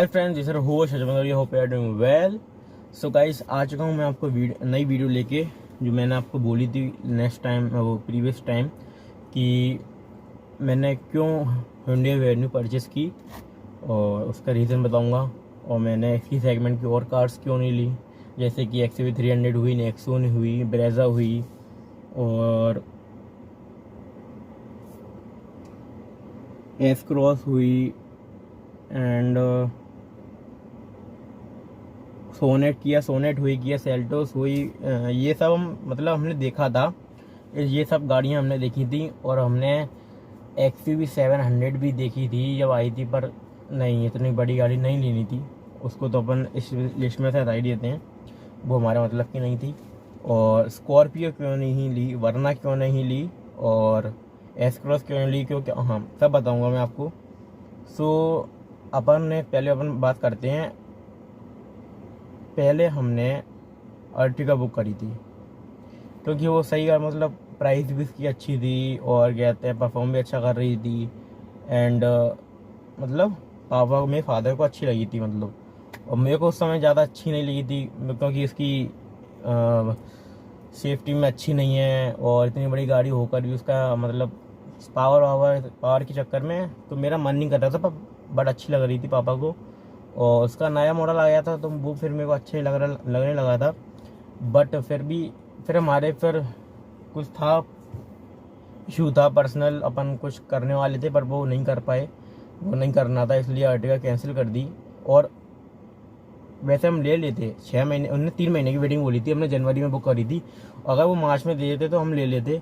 Friends, this is host Ajmal, hope you are doing well. So guys, आ चुका हूँ मैं आपको नई वीडियो लेके, जो मैंने आपको बोली थी नेक्स्ट टाइम, वो प्रीवियस टाइम, कि मैंने क्यों Hyundai वेन्यू परचेस की और उसका रीज़न बताऊंगा। और मैंने इसी सेगमेंट की और कार्स क्यों नहीं ली, जैसे कि XUV300 हुई, नेक्सोन हुई, ब्रेजा हुई और एस क्रॉस हुई एंड सोनेट हुई, किया सेल्टोस हुई। ये सब हमने देखा था, ये सब गाड़ियाँ हमने देखी थी। और हमने XUV700 भी देखी थी जब आई थी, पर नहीं, इतनी बड़ी गाड़ी नहीं लेनी थी उसको, तो अपन इस लिस्ट में से हटा ही देते हैं, वो हमारे मतलब की नहीं थी। और स्कॉर्पियो क्यों नहीं ली, वरना क्यों नहीं ली, और एस क्रॉस क्यों नहीं ली, क्योंकि हाँ सब बताऊँगा मैं आपको। सो अपन बात करते हैं। पहले हमने अर्टिगा बुक करी थी क्योंकि वो सही है, प्राइस भी इसकी अच्छी थी और कहते हैं परफॉर्म भी अच्छा कर रही थी। एंड पापा को, मेरे फादर को अच्छी लगी थी और मेरे को उस समय ज़्यादा अच्छी नहीं लगी थी, क्योंकि इसकी सेफ्टी में अच्छी नहीं है, और इतनी बड़ी गाड़ी होकर भी उसका पावर के चक्कर में तो मेरा मन नहीं कर रहा था, पर बट अच्छी लग रही थी पापा को। और उसका नया मॉडल आया था तो वो फिर मेरे को अच्छा ही लगने लगा था। बट फिर कुछ था, इशू था पर्सनल, अपन कुछ करने वाले थे पर वो नहीं कर पाए, वो नहीं करना था, इसलिए अर्टिगा कैंसिल कर दी। और वैसे हम ले लेते 6 महीने, उन्होंने 3 महीने की वेटिंग बोली थी, हमने जनवरी में बुक करी थी, अगर वो मार्च में दे देते तो हम ले लेते।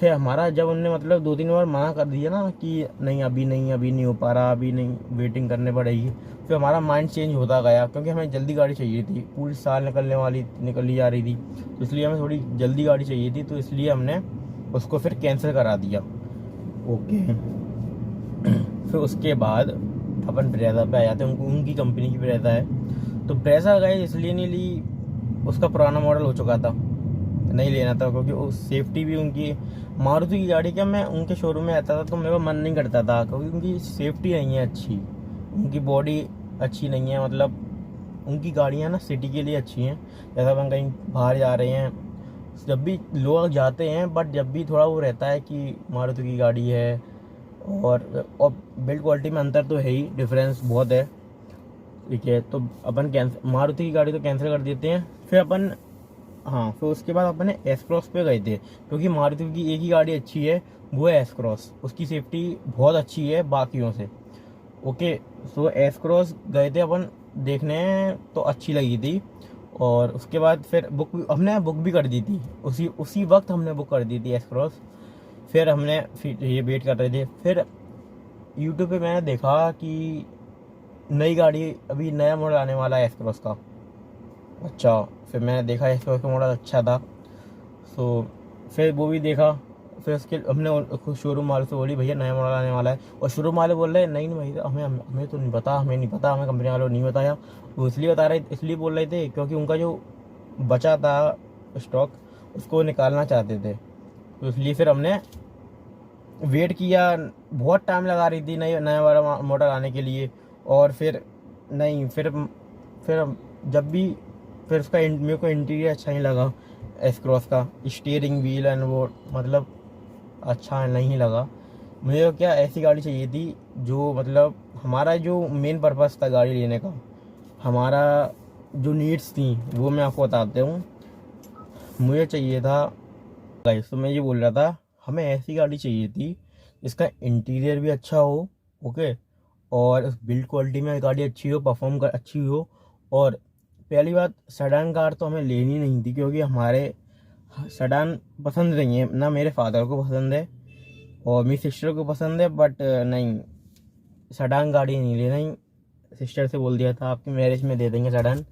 फिर हमारा जब उनने 2-3 बार मना कर दिया ना कि नहीं अभी नहीं हो पा रहा, अभी नहीं, वेटिंग करने पड़ेगी, फिर हमारा माइंड चेंज होता गया, क्योंकि हमें जल्दी गाड़ी चाहिए थी, पूरी साल निकली जा रही थी, तो इसलिए हमें थोड़ी जल्दी गाड़ी चाहिए थी, तो इसलिए हमने उसको फिर कैंसिल करा दिया। ओके। फिर उसके बाद अपन ब्रेजा पे आ जाते हैं, उनकी कंपनी की ब्रेजा है। तो ब्रेजा गए इसलिए नहीं ली, उसका पुराना मॉडल हो चुका था, नहीं लेना था, क्योंकि उस सेफ्टी भी उनकी, मारुति की गाड़ी क्या, मैं उनके शोरूम में आता था तो मेरे को मन नहीं करता था, क्योंकि उनकी सेफ्टी नहीं है अच्छी, उनकी बॉडी अच्छी नहीं है, उनकी गाड़ियाँ ना सिटी के लिए अच्छी हैं, जैसा अपन कहीं बाहर जा रहे हैं जब भी लोग जाते हैं, बट जब भी थोड़ा वो रहता है कि मारुति की गाड़ी है, और बिल्ड क्वालिटी में अंतर तो है ही, डिफरेंस बहुत है, ठीक है। तो अपन मारुति की गाड़ी तो कैंसिल कर देते हैं। फिर उसके बाद अपन एस क्रॉस पे गए थे, क्योंकि मारुति की एक ही गाड़ी अच्छी है, वो है एस क्रॉस, उसकी सेफ्टी बहुत अच्छी है बाकियों से। ओके। सो एस क्रॉस गए थे अपन देखने, तो अच्छी लगी थी। और उसके बाद फिर हमने बुक भी कर दी थी, उसी वक्त हमने बुक कर दी थी एस क्रॉस। फिर ये वेट कर रहे थे, फिर यूट्यूब पे मैंने देखा कि नई गाड़ी, अभी नया मॉडल आने वाला है एस क्रॉस का। अच्छा, फिर मैंने देखा एस क्रॉस का मॉडल अच्छा था, सो फिर वो भी देखा। फिर उसके हमने शोरूम वाले से बोली भैया नया मॉडल आने वाला है, और शोरूम वाले बोल रहे नहीं भाई, हमें तो नहीं पता, हमें कंपनी वालों ने नहीं बताया। वो इसलिए बोल रहे थे क्योंकि उनका जो बचा था स्टॉक, उसको निकालना चाहते थे, तो इसलिए फिर हमने वेट किया। बहुत टाइम लगा रही थी नया वाला मॉडल आने के लिए। और फिर नहीं, फिर जब भी, फिर उसका मेरे को इंटीरियर अच्छा नहीं लगा एस क्रॉस का, स्टीयरिंग व्हील एंड वो अच्छा नहीं लगा। मुझे क्या ऐसी गाड़ी चाहिए थी जो हमारा जो मेन पर्पस था गाड़ी लेने का, हमारा जो नीड्स थी वो मैं आपको बताते हूँ। मुझे चाहिए था गाइस, तो मैं ये बोल रहा था, हमें ऐसी गाड़ी चाहिए थी जिसका इंटीरियर भी अच्छा हो, ओके, और बिल्ड क्वालिटी में गाड़ी अच्छी हो, अच्छी हो। और पहली बात, सेडान कार तो हमें लेनी नहीं थी, क्योंकि हमारे सेडान पसंद नहीं है, ना मेरे फादर को पसंद है और मेरी सिस्टर को पसंद है, बट नहीं, सेडान गाड़ी नहीं लेना ही। सिस्टर से बोल दिया था आपकी मैरिज में दे देंगे सेडान,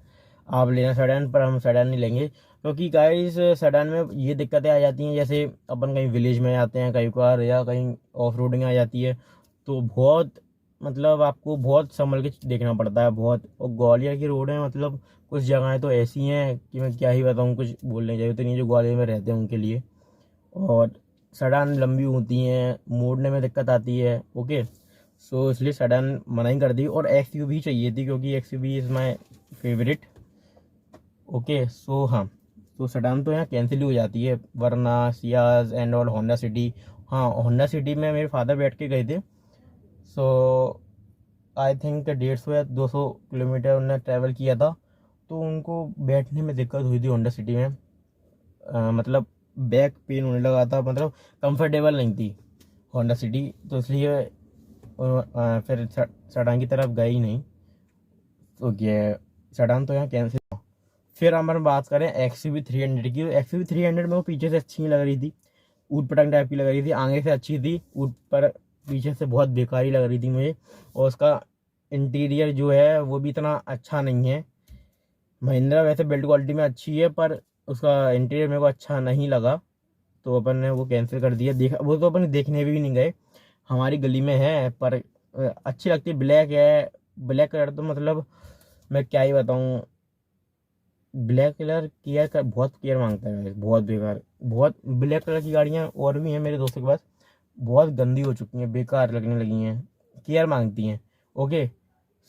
आप लेना सेडान, पर हम सेडान नहीं लेंगे, क्योंकि गाइस सेडान में ये दिक्कतें आ जाती हैं, जैसे अपन कहीं विलेज में जाते हैं कई बार, या कहीं ऑफ रोडिंग आ जाती है, तो बहुत आपको बहुत संभल के देखना पड़ता है बहुत। और ग्वालियर की रोड है, कुछ जगहें तो ऐसी हैं कि मैं क्या ही बताऊँ, कुछ बोलने चाहिए तो नहीं, जो ग्वालियर में रहते हैं उनके लिए। और सेडान लंबी होती हैं, मोड़ने में दिक्कत आती है, ओके। सो इसलिए सडन मना ही कर दी। और एक्सयूवी चाहिए थी क्योंकि XUV is my favourite. Okay so हाँ, तो सडन तो यहाँ कैंसिल ही हो जाती है, वरना Ciaz and all Honda city. हाँ, होंडा सिटी में मेरे फादर बैठ के गए थे। सो आई थिंक 150 या 200 किलोमीटर उन्होंने ट्रैवल किया था, तो उनको बैठने में दिक्कत हुई थी होंडा सिटी में। मतलब बैक पेन होने लगा था, मतलब कंफर्टेबल नहीं थी होंडा सिटी, तो इसलिए फिर सडान की तरफ गए ही नहीं। तो ये सडान तो यहाँ कैंसिल। फिर हम बात करें XUV 300 की। XUV 300 में वो पीछे से अच्छी नहीं लग रही थी, ऊट पटंग टाइप की लग रही थी। आगे से अच्छी थी, ऊट पर पीछे से बहुत बेकारी लग रही थी मुझे। और उसका इंटीरियर जो है वो भी इतना अच्छा नहीं है। महिंद्रा वैसे बिल्ड क्वालिटी में अच्छी है, पर उसका इंटीरियर मेरे को अच्छा नहीं लगा, तो अपन ने वो कैंसिल कर दिया। देखा वो तो अपन देखने भी नहीं गए, हमारी गली में है, पर अच्छी लगती है। ब्लैक है, ब्लैक कलर तो मतलब मैं क्या ही बताऊँ। ब्लैक कलर केयर का बहुत केयर मांगता है, बहुत बेकार। बहुत ब्लैक कलर की गाड़ियाँ और भी हैं मेरे दोस्तों के पास, बहुत गंदी हो चुकी हैं, बेकार लगने लगी हैं, केयर मांगती हैं। ओके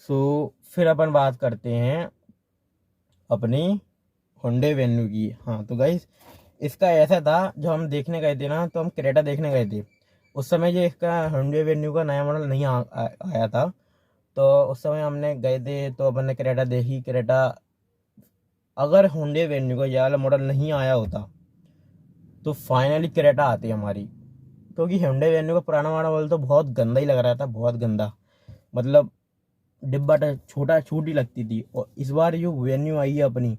सो फिर अपन बात करते हैं अपनी होंडे वेन्यू की। हाँ तो गाइस, इसका ऐसा था, जब हम देखने गए थे ना, तो हम क्रेटा देखने गए थे। उस समय ये इसका होंडे वेन्यू का नया मॉडल नहीं आया था, तो उस समय हमने गए थे, तो अपन ने क्रेटा देखी। क्रेटा, अगर होंडे वेन्यू का ये वाला मॉडल नहीं आया होता तो फाइनली क्रेटा आती हमारी, क्योंकि होंडे वेन्यू का पुराना मॉडल तो बहुत गंदा ही लग रहा था, बहुत गंदा। मतलब डिब्बा छोटा छोटी लगती थी। और इस बार जो वेन्यू आई है अपनी,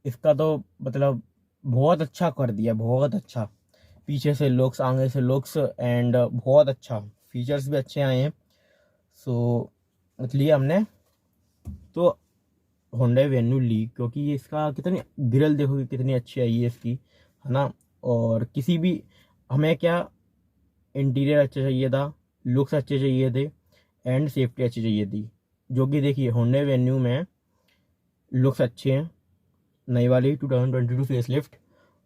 इसका तो मतलब बहुत अच्छा कर दिया, बहुत अच्छा। पीछे से लुक्स, आगे से लुक्स, एंड बहुत अच्छा, फीचर्स भी अच्छे आए हैं। सो इसलिए हमने तो होंडा वेन्यू ली, क्योंकि इसका कितनी ग्रिल देखोगे कितनी अच्छी आई है इसकी, है ना। और किसी भी, हमें क्या, इंटीरियर अच्छा चाहिए था, लुक्स अच्छे चाहिए थे, एंड सेफ्टी अच्छी चाहिए थी। जो कि देखिए होंडा वेन्यू में लुक्स अच्छे हैं, नई वाली 2022 फेसलिफ्ट,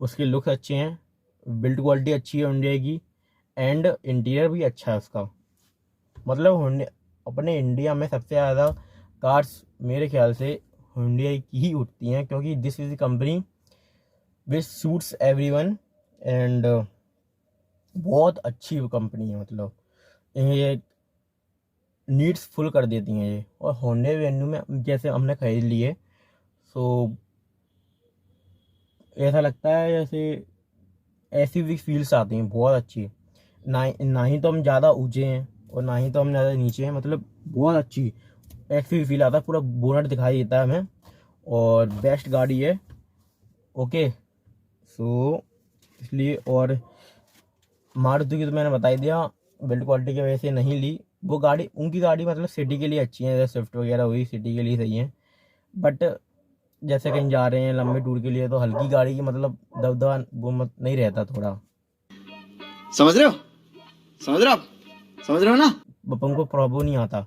उसके लुक्स अच्छे हैं, बिल्ड क्वालिटी अच्छी है होंडा की, एंड इंटीरियर भी अच्छा है उसका। मतलब होंडा, अपने इंडिया में सबसे ज़्यादा कार्स मेरे ख्याल से हुंडई की ही उठती हैं, क्योंकि this is the company which suits everyone, and बहुत अच्छी कंपनी है। मतलब ये नीड्स फुल कर देती हैं ये। और होंडे वेन्यू में जैसे हमने खरीद लिए, सो ऐसा लगता है जैसे ऐसी भी फील्स आती हैं बहुत अच्छी। ना ही तो हम ज़्यादा ऊँचे हैं और ना ही तो हम ज़्यादा नीचे हैं, मतलब बहुत अच्छी ऐसी फील आता है, पूरा बोनट दिखाई देता है हमें, और बेस्ट गाड़ी है। ओके सो इसलिए, और मारुति की तो मैंने बता ही दिया, बिल्ड क्वालिटी की वजह से नहीं ली वो गाड़ी। उनकी गाड़ी मतलब सिटी के लिए अच्छी है, जैसे स्विफ्ट वगैरह हुई, सिटी के लिए सही है। बट जैसे कहीं जा रहे हैं लंबे टूर के लिए, तो हल्की गाड़ी की मतलब दबदबा वो मत नहीं रहता थोड़ा। समझ रहे हो, समझ रहे हो आप, समझ रहे हो ना। अपन को प्रॉब्लम नहीं आता,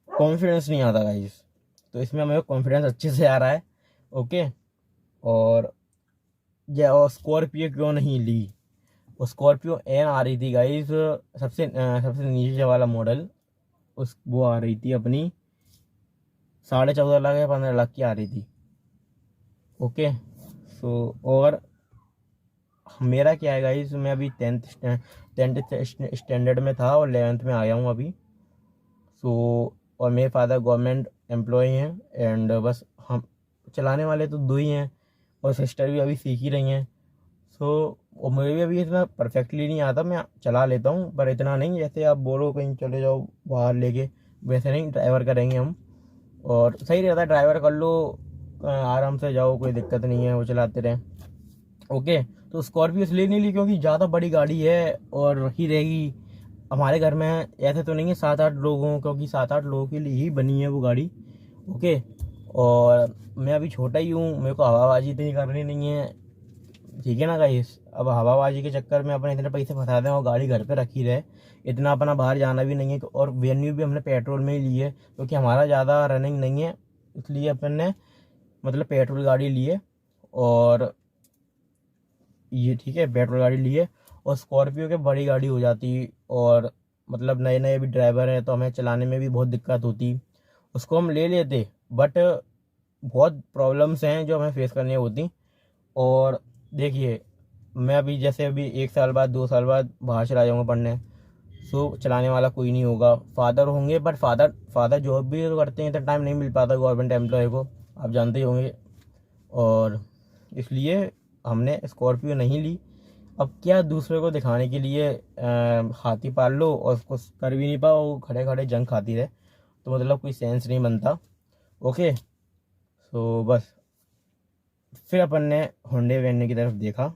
कॉन्फिडेंस नहीं आता गाइस। तो इसमें हमें कॉन्फिडेंस अच्छे से आ रहा है। ओके, और स्कॉर्पियो क्यों नहीं ली, वो स्कॉर्पियो एन आ रही थी गाइस, सबसे नीचे वाला मॉडल, उस वो आ रही थी अपनी 14.5 लाख या 15 लाख की आ रही थी। ओके सो, और मेरा क्या है गाइस, मैं अभी टेंथ स्टैंडर्ड में था और 11th में आया हूँ अभी। सो और मेरे फादर गवर्नमेंट एम्प्लॉय हैं, एंड बस हम चलाने वाले तो दो ही हैं, और सिस्टर भी अभी सीख ही रही हैं। सो और मुझे भी अभी इतना परफेक्टली नहीं आता, मैं चला लेता हूँ पर इतना नहीं जैसे आप बोलो कहीं चले जाओ बाहर लेके, वैसे नहीं, ड्राइवर करेंगे हम। और सही रहता है, ड्राइवर कर लो, आराम से जाओ, कोई दिक्कत नहीं है, वो चलाते रहें। ओके, तो स्कॉर्पियो इसलिए नहीं ली क्योंकि ज़्यादा बड़ी गाड़ी है और रखी रहेगी। हमारे घर में ऐसे तो नहीं है 7-8 लोगों, क्योंकि 7-8 लोगों के लिए ही बनी है वो गाड़ी। ओके, और मैं अभी छोटा ही हूँ, मेरे को हवाबाजी इतनी करनी नहीं है, ठीक है ना गाइस। अब हवाबाजी के चक्कर में अपने इतने पैसे फंसा दें और गाड़ी घर पे रखी रहे, इतना अपना बाहर जाना भी नहीं है। और वेन्यू भी हमने पेट्रोल में ही ली है, क्योंकि हमारा ज़्यादा रनिंग नहीं है, इसलिए अपन ने मतलब पेट्रोल गाड़ी ली है। और ये ठीक है, पेट्रोल गाड़ी ली है। और स्कॉर्पियो के बड़ी गाड़ी हो जाती और मतलब नए नए भी ड्राइवर हैं तो हमें चलाने में भी बहुत दिक्कत होती। उसको हम ले लेते, बट बहुत प्रॉब्लम्स हैं जो हमें फेस करनी होती। और देखिए, मैं अभी जैसे अभी 1 साल बाद 2 साल बाद बाहर चला जाऊँगा पढ़ने, सो चलाने वाला कोई नहीं होगा, फादर होंगे। बट फादर जॉब भी तो करते हैं, इतना टाइम नहीं मिल पाता गवर्नमेंट एम्प्लॉय को, आप जानते ही होंगे। और इसलिए हमने स्कॉर्पियो नहीं ली। अब क्या, दूसरे को दिखाने के लिए हाथी पाल लो और उसको कर भी नहीं पाओ, खड़े खड़े जंग खाती रहे, तो मतलब कोई सेंस नहीं बनता। ओके, सो बस फिर अपन ने होंडे वेन्यू की तरफ देखा,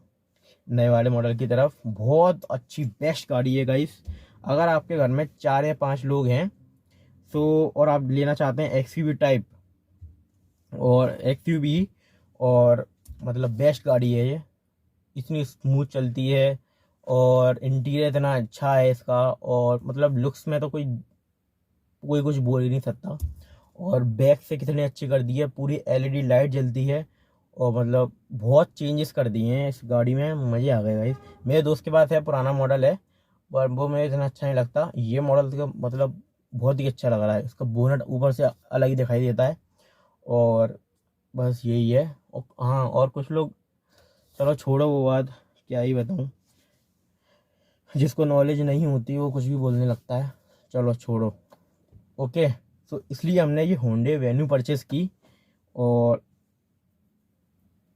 नए वाले मॉडल की तरफ। बहुत अच्छी बेस्ट गाड़ी है गाइस। अगर आपके घर में 4 या 5 लोग हैं तो, और आप लेना चाहते हैं एक्सयूवी टाइप और एक्सयूवी, और मतलब बेस्ट गाड़ी है ये। इतनी स्मूथ चलती है और इंटीरियर इतना अच्छा है इसका, और मतलब लुक्स में तो कोई कोई कुछ बोल ही नहीं सकता। और बैक से कितनी अच्छी कर दी है, पूरी एलईडी लाइट जलती है, और मतलब बहुत चेंजेस कर दिए हैं इस गाड़ी में, मज़े आ गए भाई। मेरे दोस्त के पास है, पुराना मॉडल है, पर वो मुझे इतना अच्छा नहीं लगता। ये मॉडल तो मतलब बहुत ही अच्छा लग रहा है, इसका बोनट ऊपर से अलग ही दिखाई देता है। और बस यही है। और हाँ, और कुछ लोग, चलो छोड़ो वो बात, क्या ही बताऊँ, जिसको नॉलेज नहीं होती वो कुछ भी बोलने लगता है, चलो छोड़ो। ओके, तो इसलिए हमने ये होंडे वेन्यू परचेस की। और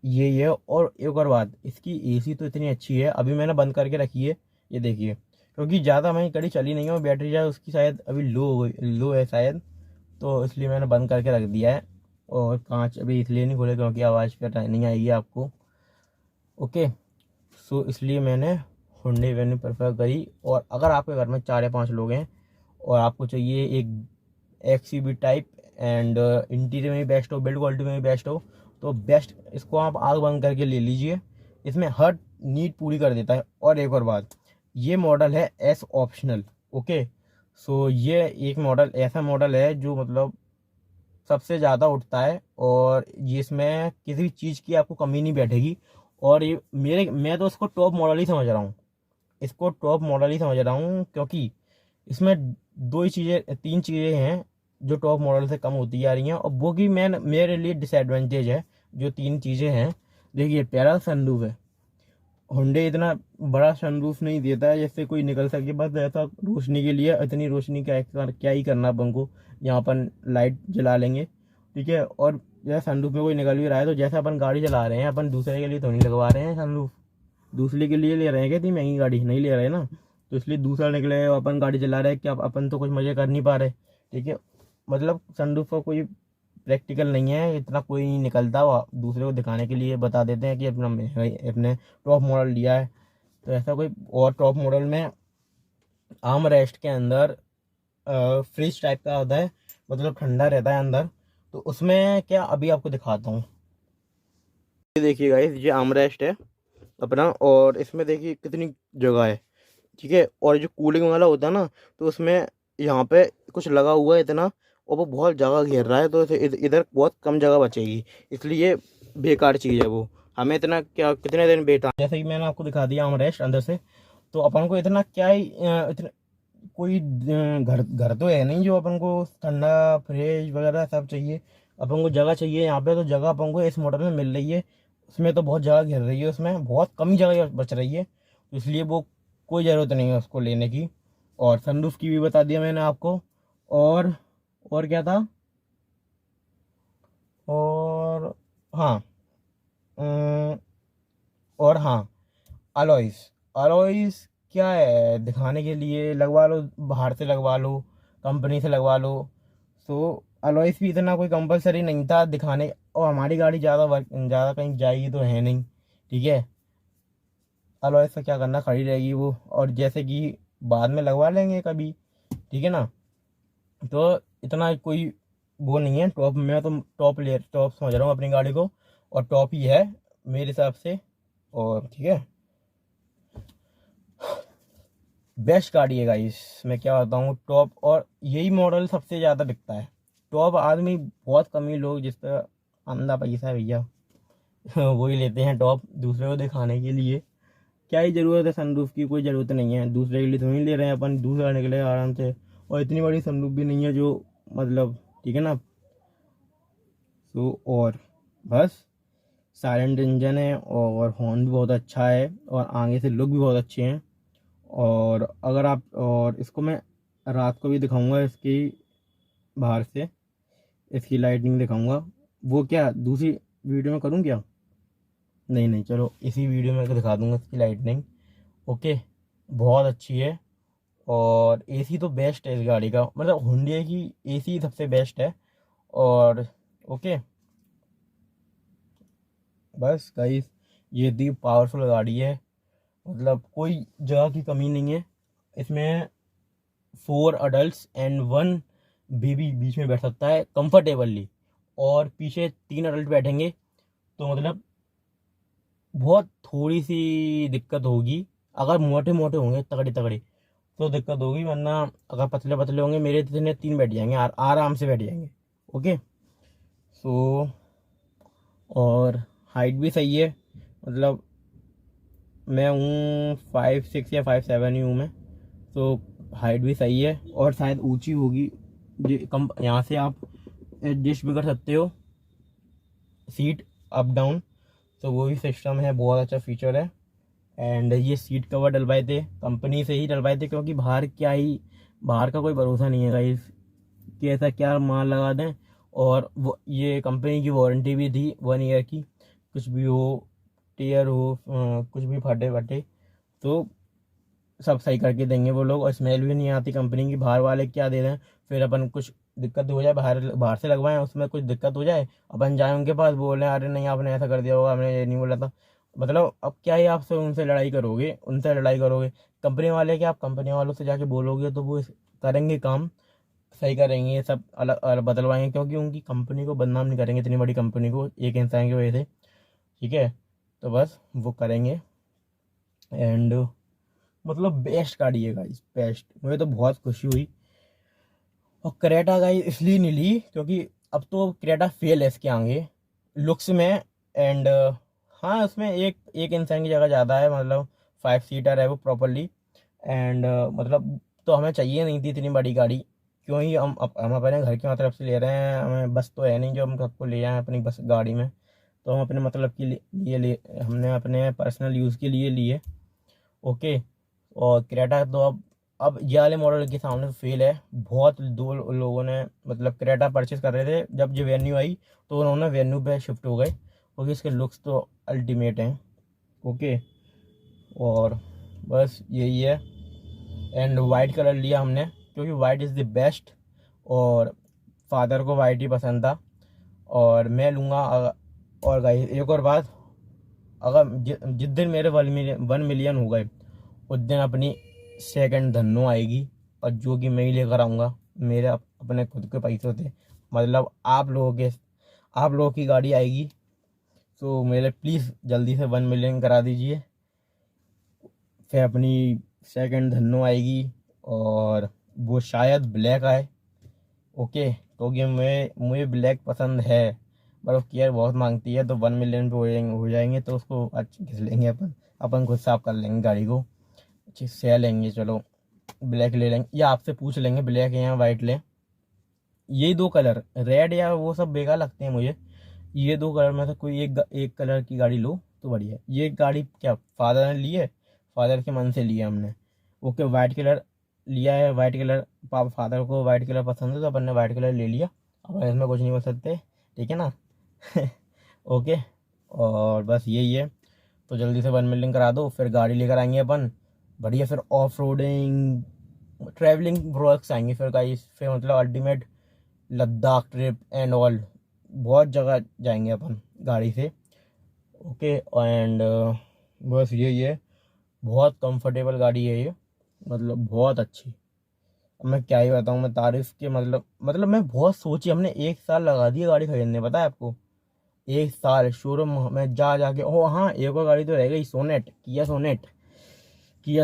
ये और एक और बात, इसकी एसी तो इतनी अच्छी है, अभी मैंने बंद करके रखी है, ये देखिए, क्योंकि ज़्यादा महंगी कड़ी चली नहीं है, और बैटरी जो है उसकी शायद अभी लो है शायद, तो इसलिए मैंने बंद करके रख दिया है। और कांच अभी इसलिए नहीं खोले क्योंकि आवाज़ पे नहीं आएगी आपको। ओके, सो इसलिए मैंने हुंडई वेन्यू प्रेफर करी। और अगर आपके घर में 4 या 5 लोग हैं और आपको चाहिए एक एक्सयूवी टाइप, एंड इंटीरियर में भी बेस्ट हो, बिल्ड क्वालिटी में भी बेस्ट हो, तो बेस्ट इसको आप आग बंद करके ले लीजिए। इसमें हर नीड पूरी कर देता है। और एक और बात, ये मॉडल है एस ऑप्शनल। ओके, सो ये एक मॉडल ऐसा मॉडल है जो मतलब सबसे ज़्यादा उठता है, और जिसमें किसी भी चीज़ की आपको कमी नहीं बैठेगी। और ये मैं तो इसको टॉप मॉडल ही समझ रहा हूँ, इसको टॉप मॉडल ही समझ रहा हूँ, क्योंकि इसमें 3 चीज़ें हैं जो टॉप मॉडल से कम होती जा रही हैं, और वो भी मेरे लिए डिसएडवांटेज है। जो 3 चीज़ें हैं, देखिए, पहला सनरूफ है। होंडे इतना बड़ा सनरूफ नहीं देता है जिससे कोई निकल सके, बस ऐसा रोशनी के लिए, इतनी रोशनी क्या ही करना अपन को, यहाँ अपन लाइट जला लेंगे, ठीक है। और जैसे सनरूफ में कोई निकल भी रहा है तो जैसे अपन गाड़ी चला रहे हैं, अपन दूसरे के लिए तो नहीं लगवा रहे हैं सनरूफ, दूसरे के लिए ले रहे हैं क्या, इतनी महंगी गाड़ी नहीं ले रहे हैं ना, तो इसलिए दूसरा निकले और अपन गाड़ी चला रहे हैं, क्या अपन तो कुछ मज़े कर नहीं पा रहे, ठीक है। मतलब सनरूफ का कोई प्रैक्टिकल नहीं है, इतना कोई नहीं निकलता, वो दूसरे को दिखाने के लिए बता देते हैं कि अपने टॉप मॉडल लिया है, तो ऐसा कोई। और टॉप मॉडल में आर्म रेस्ट के अंदर फ्रिज टाइप का होता है, मतलब ठंडा रहता है अंदर, तो उसमें क्या, अभी आपको दिखाता हूँ। ये देखिए गाइस, ये आर्म रेस्ट है अपना, और इसमें देखिए कितनी जगह है, ठीक है। और जो कूलिंग वाला होता है ना, तो उसमें यहाँ पे कुछ लगा हुआ है इतना, और वो बहुत जगह घेर रहा है, तो इधर बहुत कम जगह बचेगी, इसलिए बेकार चीज़ है वो। हमें इतना क्या, कितने दिन बैठा, जैसे कि मैंने आपको दिखा दिया आर्म रेस्ट अंदर से, तो अपन को इतना क्या ही इतना कोई घर घर तो है नहीं जो अपन को ठंडा फ्रिज वगैरह सब चाहिए। अपन को जगह चाहिए यहाँ पे, तो जगह अपन को इस मॉडल में मिल रही है, उसमें तो बहुत जगह घेर रही है, उसमें बहुत कम जगह बच रही है, तो इसलिए वो कोई ज़रूरत नहीं है उसको लेने की। और सनरूफ की भी बता दिया मैंने आपको। और और क्या था, और हाँ, अम, और हाँ, अलॉयस। अलॉयस क्या है, दिखाने के लिए लगवा लो, बाहर से लगवा लो, कंपनी से लगवा लो। तो अलॉयस भी इतना कोई कंपलसरी नहीं था दिखाने, और हमारी गाड़ी ज़्यादा कहीं जाएगी तो है नहीं, ठीक है। अलॉयस का क्या करना, खड़ी रहेगी वो, और जैसे कि बाद में लगवा लेंगे कभी, ठीक है ना। तो इतना कोई वो नहीं है। टॉप में तो टॉप समझ रहा हूँ अपनी गाड़ी को, और टॉप ही है मेरे हिसाब से, और ठीक है, बेस्ट गाड़ी है गाइस। मैं क्या बताऊँ, टॉप, और यही मॉडल सबसे ज़्यादा बिकता है। टॉप आदमी बहुत कम ही लोग, जिस पर अंधा पैसा है भैया वही लेते हैं टॉप, दूसरे को दिखाने के लिए, क्या ही ज़रूरत है सनरूफ की, कोई ज़रूरत नहीं है। दूसरे के लिए तो नहीं ले रहे हैं अपन, दूसरा निकले आराम से, और इतनी बड़ी सनरूफ भी नहीं है जो मतलब, ठीक है ना। तो और बस साइलेंट इंजन है और हॉर्न भी बहुत अच्छा है और आगे से लुक भी बहुत अच्छे हैं। और अगर आप, और इसको मैं रात को भी दिखाऊंगा, इसकी बाहर से इसकी लाइटिंग दिखाऊंगा। वो क्या दूसरी वीडियो में करूँ क्या? नहीं नहीं, चलो इसी वीडियो में दिखा दूंगा इसकी लाइटिंग। ओके, बहुत अच्छी है। और एसी तो बेस्ट है इस गाड़ी का, मतलब हुंडई की एसी सबसे बेस्ट है। और ओके, बस गाइस, ये दी पावरफुल गाड़ी है, मतलब कोई जगह की कमी नहीं है इसमें। 4 अडल्ट एंड 1 बेबी बीच में बैठ सकता है कंफर्टेबली, और पीछे 3 अडल्ट बैठेंगे तो मतलब बहुत थोड़ी सी दिक्कत होगी। अगर मोटे मोटे होंगे तगड़े तगड़े तो दिक्कत होगी, वरना अगर पतले पतले होंगे मेरे जितने 3 बैठ जाएंगे, आराम से बैठ जाएंगे। ओके, सो और हाइट भी सही है, मतलब मैं हूँ 5'6" या 5'7" ही हूँ मैं, तो हाइट भी सही है और शायद ऊंची होगी। कम यहाँ से आप एडजस्ट भी कर सकते हो सीट अप डाउन, तो वो भी सिस्टम है, बहुत अच्छा फीचर है। एंड ये सीट कवर डलवाए थे, कंपनी से ही डलवाए थे, क्योंकि बाहर क्या ही, बाहर का कोई भरोसा नहीं है गाइस कि ऐसा क्या माल लगा दें। और वो ये कंपनी की वारंटी भी थी 1 ईयर की, कुछ भी हो, टेयर हो, कुछ भी फटे फटे तो सब सही करके देंगे वो लोग। और स्मेल भी नहीं आती कंपनी की। बाहर वाले क्या दे रहे हैं, फिर अपन कुछ दिक्कत हो जाए, बाहर बाहर से लगवाएं, उसमें कुछ दिक्कत हो जाए, अपन जाए उनके पास, बोले अरे नहीं आपने ऐसा कर दिया होगा, हमने ये नहीं बोला था। मतलब अब क्या ही आपसे उनसे लड़ाई करोगे, उनसे लड़ाई करोगे। कंपनी वाले क्या, आप कंपनी वालों से जाके बोलोगे तो वो करेंगे काम, सही करेंगे, ये सब अलग अलग बदलवाएंगे, क्योंकि उनकी कंपनी को बदनाम नहीं करेंगे, इतनी बड़ी कंपनी को एक इंसान की वजह से। ठीक है, तो बस वो करेंगे। एंड मतलब बेस्ट गाड़ी है गाइस, बेस्ट, मुझे तो बहुत खुशी हुई। और क्रेटा गाइस इसलिए नहीं ली क्योंकि अब तो क्रेटा फेल है इसके आगे लुक्स में। एंड हाँ, उसमें एक एक इंसान की जगह ज़्यादा है, मतलब 5 सीटर है वो प्रॉपरली। एंड मतलब तो हमें चाहिए नहीं थी इतनी बड़ी गाड़ी, क्यों ही हम अपने घर की मतलब से ले रहे हैं, हमें बस तो है नहीं जो हम सबको ले जाएं अपनी बस गाड़ी में। तो हम अपने मतलब के लिए हमने अपने पर्सनल यूज़ के लिए लिए। ओके, और क्रेटा तो अब ये वाले मॉडल के सामने फेल है। बहुत दो लोगों ने मतलब क्रेटा परचेस कर रहे थे, जब जो वेन्यू आई तो उन्होंने वेन्यू पे शिफ्ट हो गए, क्योंकि इसके लुक्स तो अल्टीमेट हैं। ओके, और बस यही है। एंड वाइट कलर लिया हमने क्योंकि वाइट इज़ द बेस्ट, और फादर को वाइट ही पसंद था, और मैं लूँगा। और गाइस एक और बात, अगर जिस दिन मेरे 1 मिलियन हो गए उस दिन अपनी सेकंड धन्नो आएगी, और जो कि मैं ही लेकर आऊँगा मेरे अपने खुद के पैसों से, मतलब आप लोगों की गाड़ी आएगी। तो मेरे प्लीज़ जल्दी से 1 मिलियन करा दीजिए, फिर अपनी सेकंड धन्नो आएगी, और वो शायद ब्लैक आए। ओके, क्योंकि मुझे ब्लैक पसंद है, पर वो केयर बहुत मांगती है। तो 1 मिलियन पे हो जाएंगे तो उसको अच्छी घिस लेंगे अपन खुद साफ कर लेंगे गाड़ी को, अच्छी से लेंगे। चलो ब्लैक ले लेंगे, या आपसे पूछ लेंगे ब्लैक या वाइट लें। ये 2 कलर, रेड या वो सब बेकार लगते हैं मुझे, ये 2 कलर में से कोई एक कलर की गाड़ी लो तो बढ़िया है। ये गाड़ी क्या फादर ने ली है, फादर के मन से लिया हमने। ओके, वाइट कलर लिया है, वाइट कलर पापा फादर को वाइट कलर पसंद है तो अपन ने वाइट कलर ले लिया। अपन इसमें कुछ नहीं बोल सकते, ठीक है ना। ओके, और बस यही है। तो जल्दी से 1 मिलियन करा दो, फिर गाड़ी लेकर आएंगे अपन बढ़िया, फिर ऑफ रोडिंग ट्रैवलिंग ब्लॉग्स आएंगे फिर गाइस, फिर मतलब ultimate Ladakh trip and all, बहुत जगह जाएंगे अपन गाड़ी से। ओके, एंड बस यही है, बहुत कंफर्टेबल गाड़ी है ये, मतलब बहुत अच्छी। अब मैं क्या ही बताऊँ, मैं तारीफ के मतलब मैं बहुत सोची, हमने 1 साल लगा दिया गाड़ी खरीदने, पता है आपको। 1 साल शोरूम में जा जाके। ओ हाँ, एक और गाड़ी तो रह गई, सोनेट, किया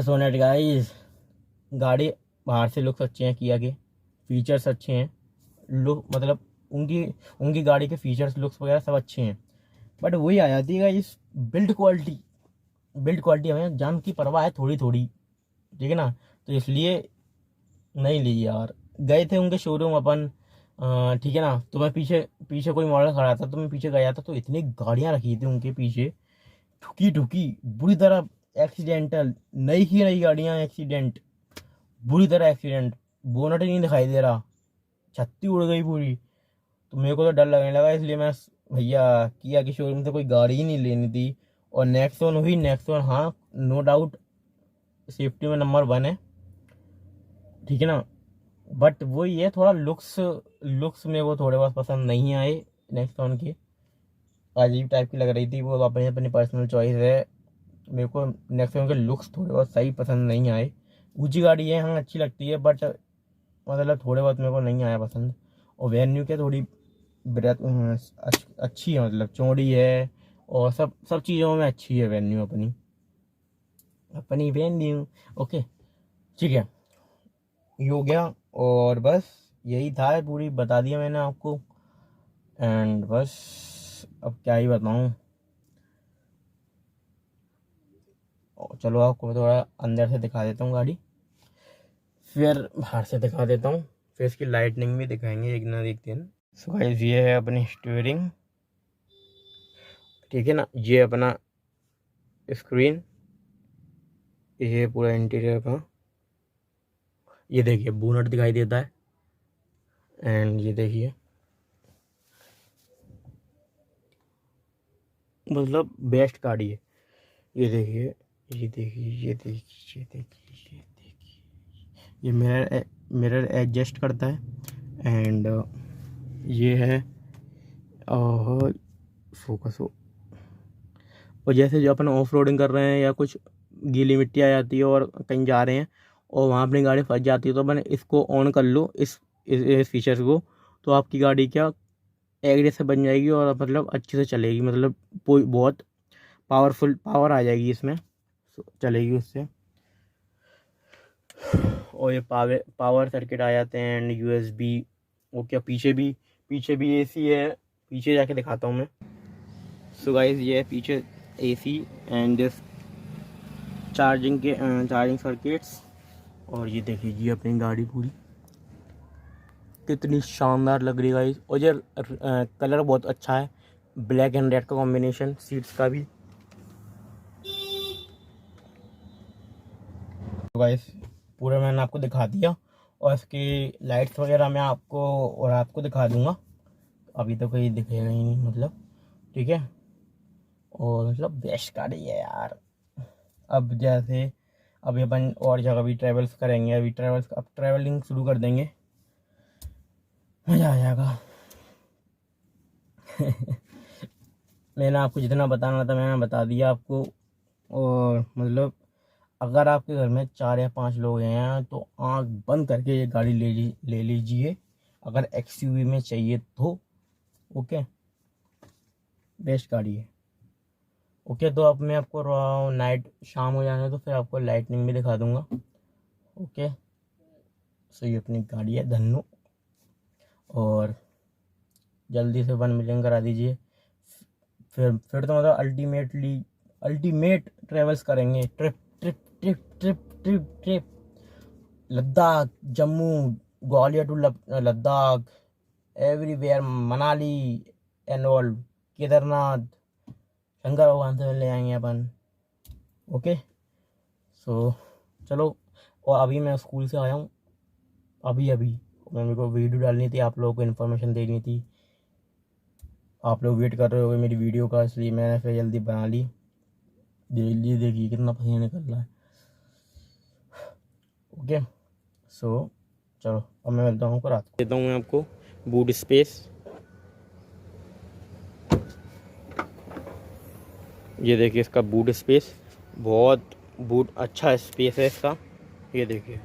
सोनेट गाइस। गाड़ी बाहर से लुक्स अच्छे हैं, किया के फीचर्स अच्छे हैं, लुक मतलब उनकी उनकी गाड़ी के फीचर्स लुक्स वगैरह सब अच्छे हैं, बट वही आ जाती है इस बिल्ड क्वालिटी, बिल्ड क्वालिटी हमें जान की परवाह है थोड़ी थोड़ी, ठीक है ना, तो इसलिए नहीं ली यार। गए थे उनके शोरूम अपन, ठीक है ना, तो मैं पीछे पीछे कोई मॉडल खड़ा था तो मैं पीछे गया था, तो इतनी गाड़ियाँ रखी थी उनके पीछे, ठुकी ठुकी बुरी तरह, एक्सीडेंटल, नई की नई गाड़ियाँ एक्सीडेंट, बुरी तरह एक्सीडेंट, बोनट ही नहीं दिखाई दे रहा, छत्ती उड़ गई पूरी। तो मेरे को तो डर लगने लगा, इसलिए मैं भैया किया कि शोरूम से कोई गाड़ी ही नहीं लेनी थी। और नेक्सॉन हुई, नेक्सॉन हाँ नो डाउट सेफ्टी में नंबर 1 है, ठीक है ना, बट वो ये थोड़ा लुक्स लुक्स में वो थोड़े बहुत पसंद नहीं आए नेक्सॉन के, अजीब टाइप की लग रही थी वो, अपनी अपनी पर्सनल चॉइस है। मेरे को नेक्सॉन के लुक्स थोड़े बहुत सही पसंद नहीं आए। ऊंची गाड़ी है हाँ अच्छी लगती है, बट मतलब थोड़े बहुत मेरे को नहीं आया पसंद। और वेन्यू क्या थोड़ी अच्छी है, मतलब चौड़ी है, और सब सब चीज़ों में अच्छी है वेन्यू अपनी अपनी वेन्यू। ओके ठीक है, ये हो गया, और बस यही था, पूरी बता दिया मैंने आपको। एंड बस अब क्या ही बताऊँ, चलो आपको मैं थोड़ा अंदर से दिखा देता हूँ गाड़ी, फिर बाहर से दिखा देता हूँ, फिर इसकी लाइटनिंग भी दिखाएंगे एक ना एक दिन। सो गाइस ये है अपनी स्टीयरिंग, ठीक है ना, ये अपना स्क्रीन, ये पूरा इंटीरियर का, ये देखिए बोनट दिखाई देता है, एंड ये देखिए मतलब बेस्ट गाड़ी है। ये देखिए ये देखिए ये देखिए ये देखिए ये देखिए, ये मिरर एडजस्ट करता है, एंड ये है फोकस हो। और जैसे जो अपन ऑफ रोडिंग कर रहे हैं या कुछ गीली मिट्टी आ जाती है और कहीं जा रहे हैं और वहाँ अपनी गाड़ी फंस जाती है, तो अपन इसको ऑन कर लो, इस फीचर्स को, तो आपकी गाड़ी क्या एक जैसे बन जाएगी और मतलब अच्छे से चलेगी, मतलब कोई बहुत पावरफुल पावर आ जाएगी इसमें, चलेगी उससे। और ये पावर सर्किट आ जाते हैं, एंड USB। वो क्या पीछे भी AC है, पीछे जाके दिखाता हूँ मैं। सो गाइस ये है पीछे AC एंड चार्जिंग सर्किट्स। और ये देखिए ये अपनी गाड़ी पूरी कितनी शानदार लग रही है गाइस, और ये कलर बहुत अच्छा है, ब्लैक एंड रेड का कॉम्बिनेशन, सीट्स का भी। तो गाइस पूरा मैंने आपको दिखा दिया, और इसकी लाइट्स वगैरह मैं आपको और आपको दिखा दूंगा, अभी तो कहीं दिखेगा ही नहीं मतलब, ठीक है। और मतलब बेस्ट गाड़ी है यार। अब जैसे अभी अपन और जगह भी ट्रैवल्स करेंगे, अब ट्रैवलिंग शुरू कर देंगे, मज़ा आ जाएगा। मैंने आपको जितना बताना था मैंने बता दिया आपको। और मतलब अगर आपके घर में 4 या 5 लोग हैं तो आंख बंद करके ये गाड़ी ले लीजिए, अगर XUV में चाहिए तो। ओके बेस्ट गाड़ी है। ओके तो अब मैं आपको नाइट शाम हो जाने तो फिर आपको लाइटनिंग भी दिखा दूंगा। ओके सो ये अपनी गाड़ी है धन्नो, और जल्दी से 1 मिलियन करा दीजिए, फिर तो मतलब अल्टीमेट ट्रेवल्स करेंगे, trip trip trip trip trip trip Ladakh, Jammu, Gwalior to Ladakh, everywhere, Manali and all, Kedarnath, Shankar भगवान से ले आएंगे अपन। ओके सो चलो, और अभी मैं स्कूल से आया हूँ, अभी मेरे को वीडियो डालनी थी, आप लोगों को इन्फॉर्मेशन देनी थी, आप लोग वेट कर रहे होगे मेरी वीडियो का, इसलिए मैंने फिर जल्दी बना ली। देखिए कितना पसीना निकल रहा है। ओके सो चलो अब मैं मिलता हूँ, रात को देता हूँ मैं आपको बूट स्पेस। ये देखिए इसका बूट स्पेस, बहुत बूट अच्छा स्पेस है इसका। ये देखिए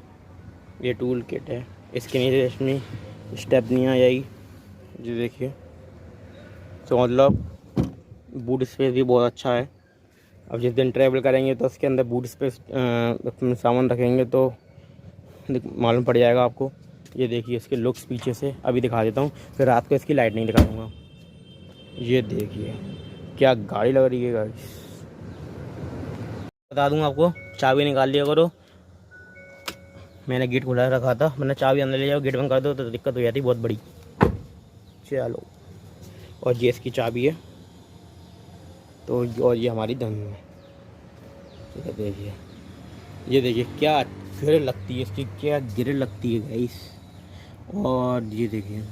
ये टूल किट है, इसके नीचे इसमें स्टेपनी आ जाएगी, ये देखिए। तो मतलब बूट स्पेस भी बहुत अच्छा है। अब जिस दिन ट्रैवल करेंगे तो उसके अंदर बूट स्पेस सामान रखेंगे तो मालूम पड़ जाएगा आपको। ये देखिए इसके लुक्स पीछे से अभी दिखा देता हूँ, फिर रात को इसकी लाइटनिंग दिखा दूँगा। ये देखिए क्या गाड़ी लग रही है गाइस। बता दूँ आपको, चाबी निकाल लिया करो। मैंने गेट खुला रखा था, मैंने चाबी अंदर ले जाओ, गेट बंद कर दो तो दिक्कत हो जाती बहुत बड़ी। चलो, और ये इसकी चाबी है। तो और ये हमारी धन है। ये देखिए क्या ग्रिल लगती है इसकी, क्या ग्रिल लगती है गाइस। और ये देखिए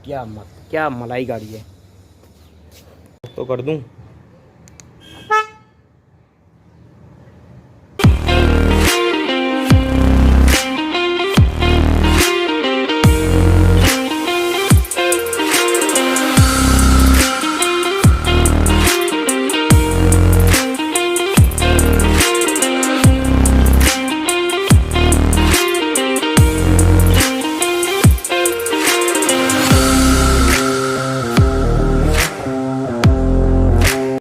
क्या मस्त, क्या मलाई गाड़ी है। तो कर दूं।